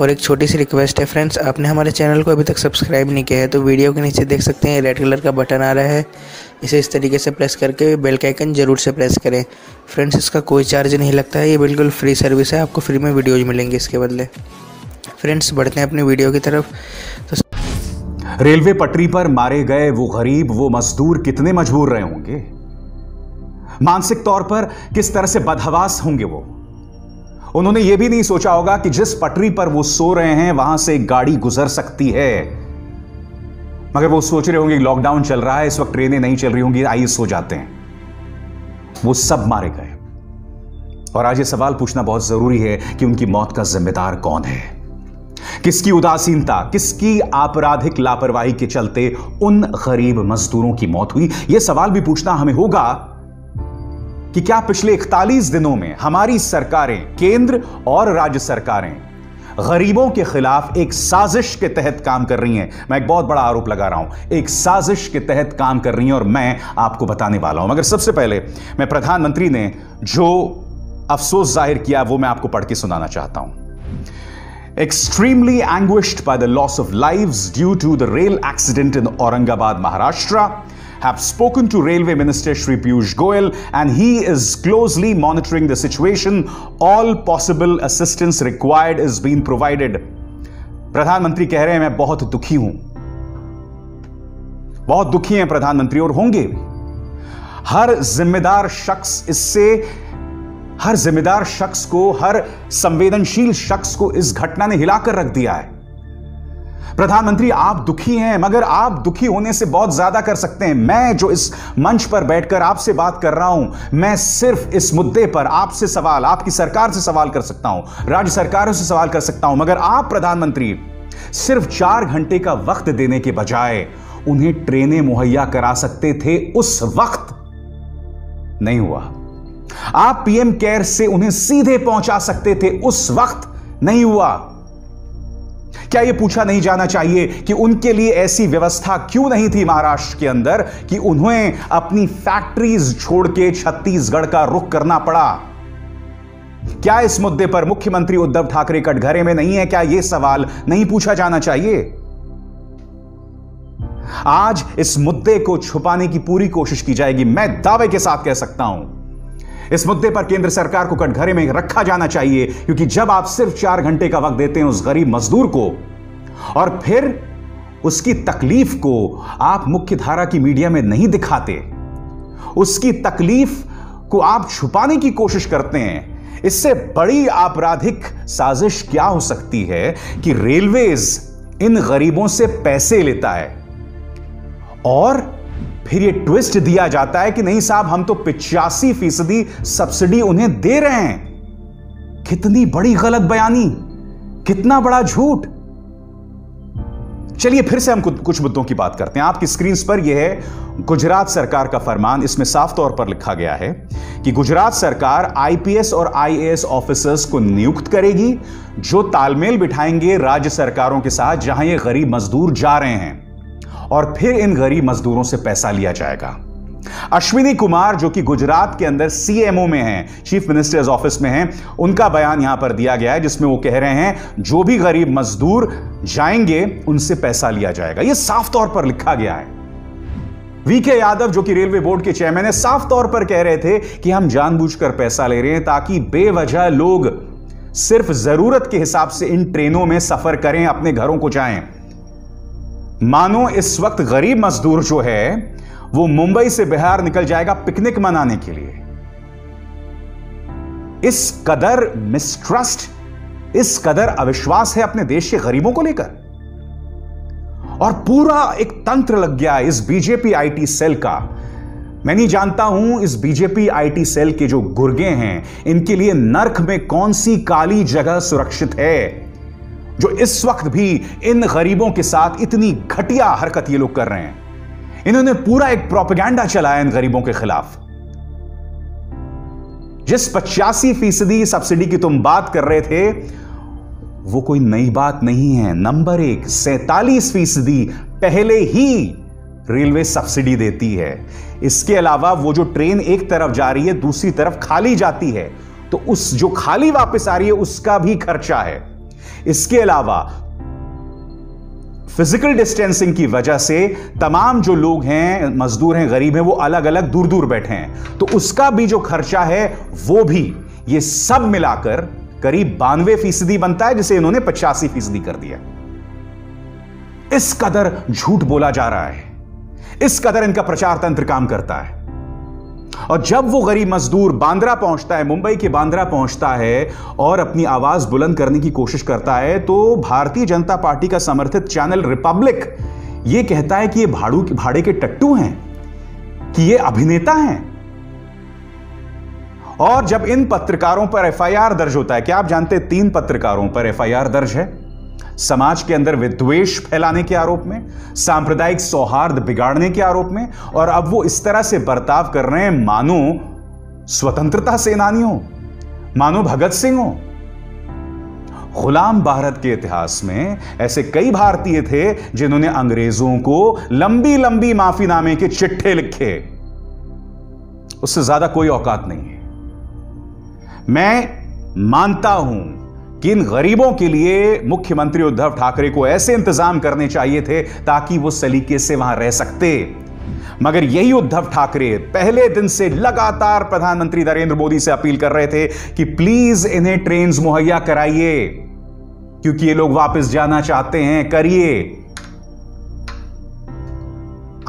और एक छोटी सी रिक्वेस्ट है फ्रेंड्स, आपने हमारे चैनल को अभी तक सब्सक्राइब नहीं किया है तो वीडियो के नीचे देख सकते हैं रेड कलर का बटन आ रहा है, इसे इस तरीके से प्रेस करके बेल का आइकन ज़रूर से प्रेस करें। फ्रेंड्स, इसका कोई चार्ज नहीं लगता है, ये बिल्कुल फ्री सर्विस है, आपको फ्री में वीडियोज़ मिलेंगे इसके बदले। फ्रेंड्स, बढ़ते हैं अपनी वीडियो की तरफ। तो रेलवे पटरी पर मारे गए वो गरीब, वो मजदूर कितने मजबूर रहे होंगे, मानसिक तौर पर किस तरह से बदहवास होंगे वो। उन्होंने ये भी नहीं सोचा होगा कि जिस पटरी पर वो सो रहे हैं वहां से एक गाड़ी गुजर सकती है, मगर वो सोच रहे होंगे लॉकडाउन चल रहा है, इस वक्त ट्रेनें नहीं चल रही होंगी, आइए सो जाते हैं। वो सब मारे गए और आज ये सवाल पूछना बहुत जरूरी है कि उनकी मौत का जिम्मेदार कौन है, किसकी उदासीनता, किसकी आपराधिक लापरवाही के चलते उन गरीब मजदूरों की मौत हुई। यह सवाल भी पूछना हमें होगा कि क्या पिछले 41 दिनों में हमारी सरकारें, केंद्र और राज्य सरकारें, गरीबों के खिलाफ एक साजिश के तहत काम कर रही हैं। मैं एक बहुत बड़ा आरोप लगा रहा हूं, एक साजिश के तहत काम कर रही हैं और मैं आपको बताने वाला हूं। मगर सबसे पहले मैं प्रधानमंत्री ने जो अफसोस जाहिर किया वो मैं आपको पढ़ के सुनाना चाहता हूं। Extremely anguished by the loss of lives due to the rail accident in Aurangabad, Maharashtra, have spoken to Railway Minister Shri Piyush Goyal and he is closely monitoring the situation. All possible assistance required is being provided. प्रधानमंत्री कह रहे हैं मैं बहुत दुखी हूं, बहुत दुखी हैं प्रधानमंत्री और होंगे भी। हर जिम्मेदार शख्स को, हर संवेदनशील शख्स को इस घटना ने हिलाकर रख दिया है। प्रधानमंत्री, आप दुखी हैं, मगर आप दुखी होने से बहुत ज्यादा कर सकते हैं। मैं जो इस मंच पर बैठकर आपसे बात कर रहा हूं, मैं सिर्फ इस मुद्दे पर आपसे सवाल, आपकी सरकार से सवाल कर सकता हूं, राज्य सरकारों से सवाल कर सकता हूं, मगर आप प्रधानमंत्री सिर्फ 4 घंटे का वक्त देने के बजाय उन्हें ट्रेनें मुहैया करा सकते थे, उस वक्त नहीं हुआ। आप पीएम केयर से उन्हें सीधे पहुंचा सकते थे, उस वक्त नहीं हुआ। क्या यह पूछा नहीं जाना चाहिए कि उनके लिए ऐसी व्यवस्था क्यों नहीं थी महाराष्ट्र के अंदर कि उन्हें अपनी फैक्ट्रीज छोड़ के छत्तीसगढ़ का रुख करना पड़ा? क्या इस मुद्दे पर मुख्यमंत्री उद्धव ठाकरे कटघरे में नहीं है? क्या यह सवाल नहीं पूछा जाना चाहिए? आज इस मुद्दे को छुपाने की पूरी कोशिश की जाएगी। मैं दावे के साथ कह सकता हूं इस मुद्दे पर केंद्र सरकार को कटघरे में रखा जाना चाहिए, क्योंकि जब आप सिर्फ 4 घंटे का वक्त देते हैं उस गरीब मजदूर को और फिर उसकी तकलीफ को आप मुख्य धारा की मीडिया में नहीं दिखाते, उसकी तकलीफ को आप छुपाने की कोशिश करते हैं, इससे बड़ी आपराधिक साजिश क्या हो सकती है कि रेलवेज इन गरीबों से पैसे लेता है और फिर यह ट्विस्ट दिया जाता है कि नहीं साहब, हम तो 85% सब्सिडी उन्हें दे रहे हैं। कितनी बड़ी गलत बयानी, कितना बड़ा झूठ। चलिए फिर से हम कुछ मुद्दों की बात करते हैं। आपकी स्क्रीन पर यह है गुजरात सरकार का फरमान। इसमें साफ तौर पर लिखा गया है कि गुजरात सरकार आईपीएस और आईएएस ऑफिसर्स को नियुक्त करेगी जो तालमेल बिठाएंगे राज्य सरकारों के साथ जहां ये गरीब मजदूर जा रहे हैं, और फिर इन गरीब मजदूरों से पैसा लिया जाएगा। अश्विनी कुमार जो कि गुजरात के अंदर सीएमओ में हैं, चीफ मिनिस्टर्स ऑफिस में हैं, उनका बयान यहां पर दिया गया है जिसमें वो कह रहे हैं जो भी गरीब मजदूर जाएंगे उनसे पैसा लिया जाएगा। यह साफ तौर पर लिखा गया है। वीके यादव जो कि रेलवे बोर्ड के चेयरमैन है, साफ तौर पर कह रहे थे कि हम जानबूझकर पैसा ले रहे हैं ताकि बेवजह लोग सिर्फ जरूरत के हिसाब से इन ट्रेनों में सफर करें, अपने घरों को जाएं। मानो इस वक्त गरीब मजदूर जो है वो मुंबई से बिहार निकल जाएगा पिकनिक मनाने के लिए। इस कदर मिसट्रस्ट, इस कदर अविश्वास है अपने देश के गरीबों को लेकर, और पूरा एक तंत्र लग गया है इस बीजेपी आईटी सेल का। मैं नहीं जानता हूं इस बीजेपी आईटी सेल के जो गुर्गे हैं इनके लिए नर्क में कौन सी काली जगह सुरक्षित है जो इस वक्त भी इन गरीबों के साथ इतनी घटिया हरकत ये लोग कर रहे हैं। इन्होंने पूरा एक प्रोपेगेंडा चलाया इन गरीबों के खिलाफ। जिस 85% सब्सिडी की तुम बात कर रहे थे वो कोई नई बात नहीं है। नंबर 1, 47% पहले ही रेलवे सब्सिडी देती है। इसके अलावा वो जो ट्रेन एक तरफ जा रही है दूसरी तरफ खाली जाती है तो उस जो खाली वापस आ रही है उसका भी खर्चा है। इसके अलावा फिजिकल डिस्टेंसिंग की वजह से तमाम जो लोग हैं, मजदूर हैं, गरीब हैं, वो अलग अलग दूर दूर बैठे हैं, तो उसका भी जो खर्चा है वो भी, ये सब मिलाकर करीब 92% बनता है, जिसे इन्होंने 85% कर दिया। इस कदर झूठ बोला जा रहा है, इस कदर इनका प्रचार तंत्र काम करता है। और जब वो गरीब मजदूर बांद्रा पहुंचता है, मुंबई के बांद्रा पहुंचता है और अपनी आवाज बुलंद करने की कोशिश करता है, तो भारतीय जनता पार्टी का समर्थित चैनल रिपब्लिक ये कहता है कि ये भाड़े के टट्टू हैं, कि ये अभिनेता हैं। और जब इन पत्रकारों पर एफआईआर दर्ज होता है, क्या आप जानते हैं 3 पत्रकारों पर एफआईआर दर्ज है समाज के अंदर विद्वेष फैलाने के आरोप में, सांप्रदायिक सौहार्द बिगाड़ने के आरोप में, और अब वो इस तरह से बर्ताव कर रहे हैं मानो स्वतंत्रता सेनानी हो, मानो भगत सिंह हो। गुलाम भारत के इतिहास में ऐसे कई भारतीय थे जिन्होंने अंग्रेजों को लंबी लंबी माफीनामे के चिट्ठे लिखे, उससे ज्यादा कोई औकात नहीं है। मैं मानता हूं कि इन गरीबों के लिए मुख्यमंत्री उद्धव ठाकरे को ऐसे इंतजाम करने चाहिए थे ताकि वो सलीके से वहां रह सकते, मगर यही उद्धव ठाकरे पहले दिन से लगातार प्रधानमंत्री नरेंद्र मोदी से अपील कर रहे थे कि प्लीज इन्हें ट्रेन्स मुहैया कराइए, क्योंकि ये लोग वापस जाना चाहते हैं, करिए।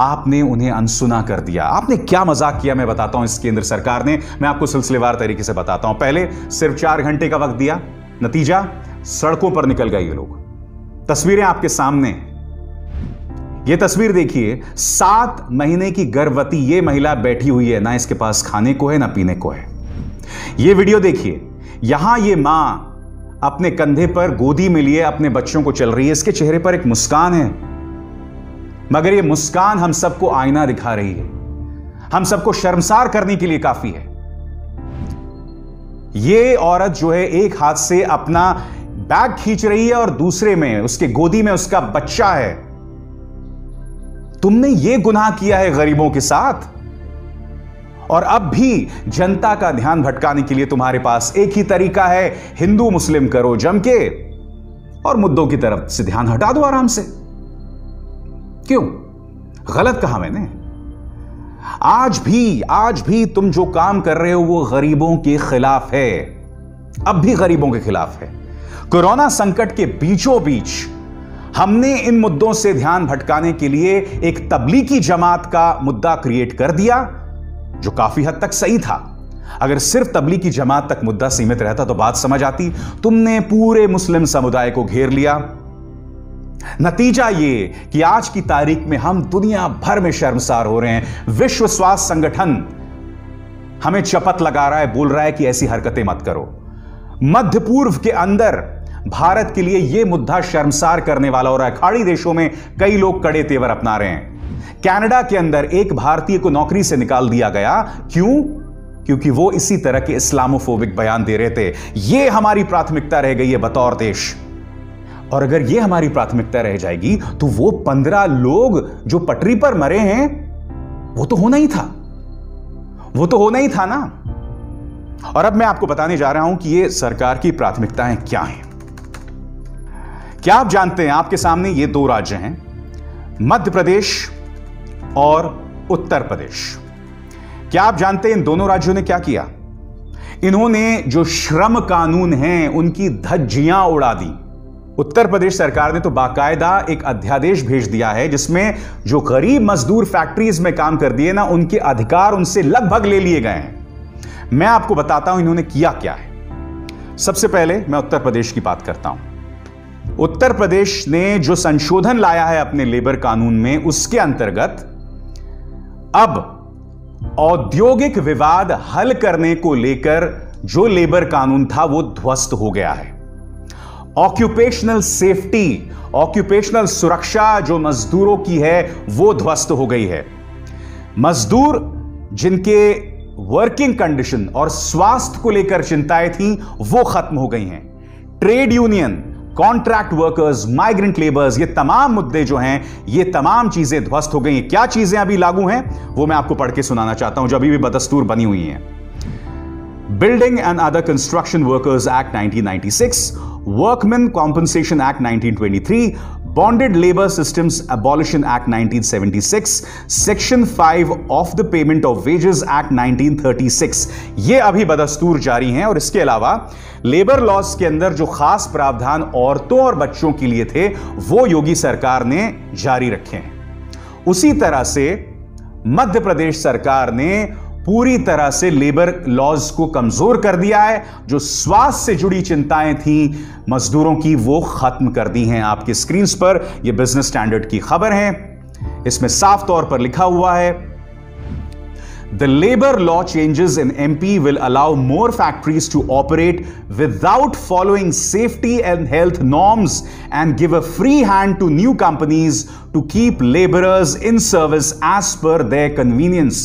आपने उन्हें अनसुना कर दिया। आपने क्या मजाक किया मैं बताता हूं इस केंद्र सरकार ने, मैं आपको सिलसिलेवार तरीके से बताता हूं। पहले सिर्फ 4 घंटे का वक्त दिया, नतीजा सड़कों पर निकल गए ये लोग। तस्वीरें आपके सामने, ये तस्वीर देखिए, 7 महीने की गर्भवती ये महिला बैठी हुई है, ना इसके पास खाने को है ना पीने को है। ये वीडियो देखिए, यहां ये मां अपने कंधे पर गोदी में लिए अपने बच्चों को चल रही है, इसके चेहरे पर एक मुस्कान है, मगर ये मुस्कान हम सबको आईना दिखा रही है, हम सबको शर्मसार करने के लिए काफी है। ये औरत जो है एक हाथ से अपना बैग खींच रही है और दूसरे में उसके गोदी में उसका बच्चा है। तुमने ये गुनाह किया है गरीबों के साथ, और अब भी जनता का ध्यान भटकाने के लिए तुम्हारे पास एक ही तरीका है, हिंदू मुस्लिम करो जम के और मुद्दों की तरफ से ध्यान हटा दो आराम से। क्यों? गलत कहा मैंने? आज भी तुम जो काम कर रहे हो वो गरीबों के खिलाफ है, अब भी गरीबों के खिलाफ है। कोरोना संकट के बीचों बीच हमने इन मुद्दों से ध्यान भटकाने के लिए एक तबलीगी जमात का मुद्दा क्रिएट कर दिया, जो काफी हद तक सही था। अगर सिर्फ तबलीगी जमात तक मुद्दा सीमित रहता तो बात समझ आती। तुमने पूरे मुस्लिम समुदाय को घेर लिया। नतीजा ये कि आज की तारीख में हम दुनिया भर में शर्मसार हो रहे हैं। विश्व स्वास्थ्य संगठन हमें शपथ लगा रहा है, बोल रहा है कि ऐसी हरकतें मत करो। मध्य पूर्व के अंदर भारत के लिए यह मुद्दा शर्मसार करने वाला हो रहा है। खाड़ी देशों में कई लोग कड़े तेवर अपना रहे हैं। कनाडा के अंदर एक भारतीय को नौकरी से निकाल दिया गया। क्यों? क्योंकि वो इसी तरह के इस्लामोफोबिक बयान दे रहे थे। यह हमारी प्राथमिकता रह गई है बतौर देश, और अगर यह हमारी प्राथमिकता रह जाएगी तो वो 15 लोग जो पटरी पर मरे हैं वो तो होना ही था, वो तो होना ही था ना। और अब मैं आपको बताने जा रहा हूं कि ये सरकार की प्राथमिकताएं क्या हैं। क्या आप जानते हैं, आपके सामने ये 2 राज्य हैं, मध्य प्रदेश और उत्तर प्रदेश। क्या आप जानते हैं इन दोनों राज्यों ने क्या किया? इन्होंने जो श्रम कानून हैं उनकी धज्जियां उड़ा दी। उत्तर प्रदेश सरकार ने तो बाकायदा एक अध्यादेश भेज दिया है जिसमें जो गरीब मजदूर फैक्ट्रीज में काम कर दिए ना, उनके अधिकार उनसे लगभग ले लिए गए हैं। मैं आपको बताता हूं इन्होंने किया क्या है। सबसे पहले मैं उत्तर प्रदेश की बात करता हूं। उत्तर प्रदेश ने जो संशोधन लाया है अपने लेबर कानून में, उसके अंतर्गत अब औद्योगिक विवाद हल करने को लेकर जो लेबर कानून था वो ध्वस्त हो गया है। ऑक्यूपेशनल सेफ्टी, ऑक्यूपेशनल सुरक्षा जो मजदूरों की है वो ध्वस्त हो गई है। मजदूर जिनके वर्किंग कंडीशन और स्वास्थ्य को लेकर चिंताएं थीं वो खत्म हो गई हैं। Trade union, contract workers, migrant labours, ये तमाम मुद्दे जो हैं, ये तमाम चीजें ध्वस्त हो गई हैं। क्या चीजें अभी लागू हैं वो मैं आपको पढ़ के सुनाना चाहता हूं, जो अभी भी बदस्तूर बनी हुई हैं। Building and Other Construction Workers Act 1996, Workmen Compensation Act 1923, Bonded Labor Systems Abolition Act 1976, Section 5 of the Payment of Wages Act 1936, ये अभी बदस्तूर जारी हैं। और इसके अलावा लेबर लॉज के अंदर जो खास प्रावधान औरतों और बच्चों के लिए थे वो योगी सरकार ने जारी रखे हैं। उसी तरह से मध्य प्रदेश सरकार ने पूरी तरह से लेबर लॉज को कमजोर कर दिया है। जो स्वास्थ्य से जुड़ी चिंताएं थी मजदूरों की वो खत्म कर दी हैं। आपकी स्क्रीन पर यह बिजनेस स्टैंडर्ड की खबर है, इसमें साफ तौर पर लिखा हुआ है, The labor law changes in MP will allow more factories to operate without following safety and health norms and give a free hand to new companies to keep laborers in service as per their convenience.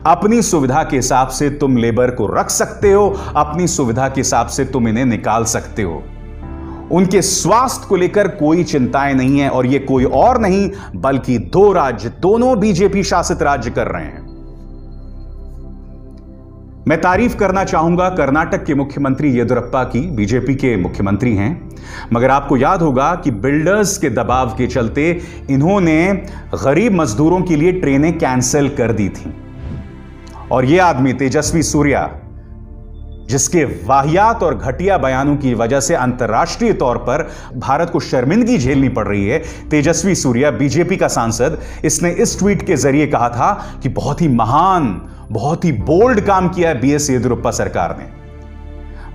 अपनी सुविधा के हिसाब से तुम labour को रख सकते हो, अपनी सुविधा के हिसाब से तुम इन्हें निकाल सकते हो। उनके स्वास्थ्य को लेकर कोई चिंताएं नहीं है। और ये कोई और नहीं बल्कि दो राज्य, दोनों बीजेपी शासित राज्य कर रहे हैं। मैं तारीफ करना चाहूंगा कर्नाटक के मुख्यमंत्री येदियुरप्पा की, बीजेपी के मुख्यमंत्री हैं, मगर आपको याद होगा कि बिल्डर्स के दबाव के चलते इन्होंने गरीब मजदूरों के लिए ट्रेनें कैंसिल कर दी थी। और यह आदमी तेजस्वी सूर्या, जिसके वाहियात और घटिया बयानों की वजह से अंतर्राष्ट्रीय तौर पर भारत को शर्मिंदगी झेलनी पड़ रही है, तेजस्वी सूर्या बीजेपी का सांसद, इसने इस ट्वीट के जरिए कहा था कि बहुत ही महान, बहुत ही बोल्ड काम किया है बीएस येदियुरप्पा सरकार ने।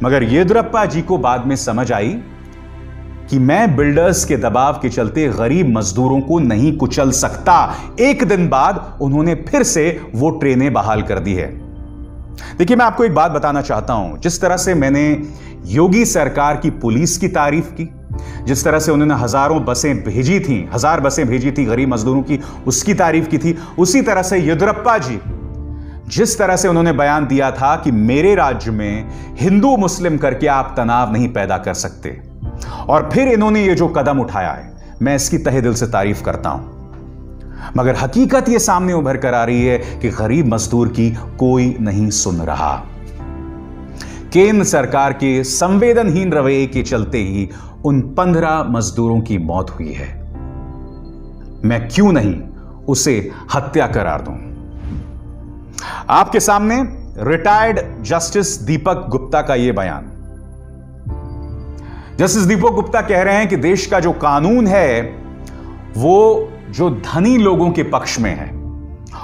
मगर येदियुरप्पा जी को बाद में समझ आई कि मैं बिल्डर्स के दबाव के चलते गरीब मजदूरों को नहीं कुचल सकता। एक दिन बाद उन्होंने फिर से वो ट्रेनें बहाल कर दी है। देखिए, मैं आपको एक बात बताना चाहता हूं, जिस तरह से मैंने योगी सरकार की पुलिस की तारीफ की, जिस तरह से उन्होंने हजारों बसें भेजी थी, 1000 बसें भेजी थी गरीब मजदूरों की, उसकी तारीफ की थी, उसी तरह से येदियुरप्पा जी जिस तरह से उन्होंने बयान दिया था कि मेरे राज्य में हिंदू मुस्लिम करके आप तनाव नहीं पैदा कर सकते, और फिर इन्होंने ये जो कदम उठाया है, मैं इसकी तहे दिल से तारीफ करता हूं। मगर हकीकत ये सामने उभर कर आ रही है कि गरीब मजदूर की कोई नहीं सुन रहा। केंद्र सरकार के संवेदनहीन रवैये के चलते ही उन 15 मजदूरों की मौत हुई है। मैं क्यों नहीं उसे हत्या करार दूं। आपके सामने रिटायर्ड जस्टिस दीपक गुप्ता का यह बयान। जस्टिस दीपक गुप्ता कह रहे हैं कि देश का जो कानून है वो जो धनी लोगों के पक्ष में है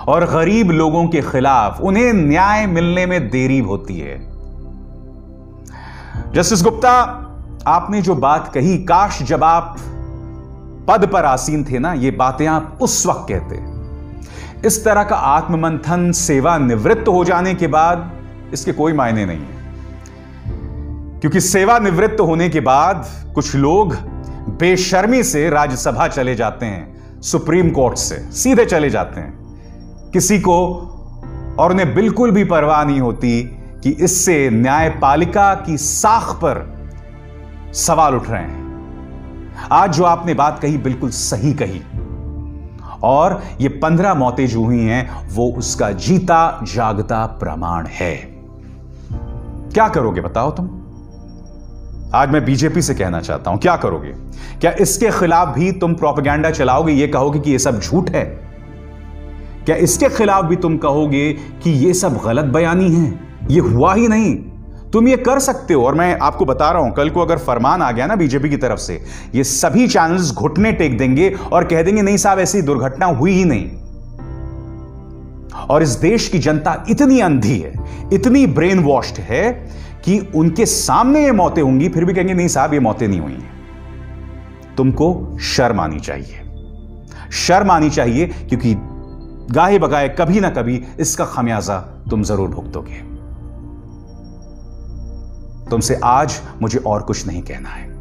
और गरीब लोगों के खिलाफ, उन्हें न्याय मिलने में देरी होती है। जस्टिस गुप्ता, आपने जो बात कही, काश जब आप पद पर आसीन थे ना, ये बातें आप उस वक्त कहते। इस तरह का आत्ममंथन सेवा निवृत्त हो जाने के बाद इसके कोई मायने नहीं है, क्योंकि सेवा निवृत्त होने के बाद कुछ लोग बेशर्मी से राज्यसभा चले जाते हैं, सुप्रीम कोर्ट से सीधे चले जाते हैं किसी को, और उन्हें बिल्कुल भी परवाह नहीं होती कि इससे न्यायपालिका की साख पर सवाल उठ रहे हैं। आज जो आपने बात कही बिल्कुल सही कही, और ये 15 मौतें जो हुई हैं वो उसका जीता जागता प्रमाण है। क्या करोगे बताओ तुम? आज मैं बीजेपी से कहना चाहता हूं, क्या करोगे? क्या इसके खिलाफ भी तुम प्रोपेगेंडा चलाओगे, ये कहोगे कि ये सब झूठ है? क्या इसके खिलाफ भी तुम कहोगे कि ये सब गलत बयानी है, ये हुआ ही नहीं? तुम ये कर सकते हो। और मैं आपको बता रहा हूं, कल को अगर फरमान आ गया ना बीजेपी की तरफ से, ये सभी चैनल्स घुटने टेक देंगे और कह देंगे नहीं साहब, ऐसी दुर्घटना हुई ही नहीं। और इस देश की जनता इतनी अंधी है, इतनी ब्रेन वॉश्ड है कि उनके सामने ये मौतें होंगी फिर भी कहेंगे नहीं साहब, ये मौतें नहीं हुई हैं। तुमको शर्म आनी चाहिए, शर्म आनी चाहिए, क्योंकि गाहे बगाए कभी ना कभी इसका खमियाजा तुम जरूर भुगतोगे। तुमसे आज मुझे और कुछ नहीं कहना है।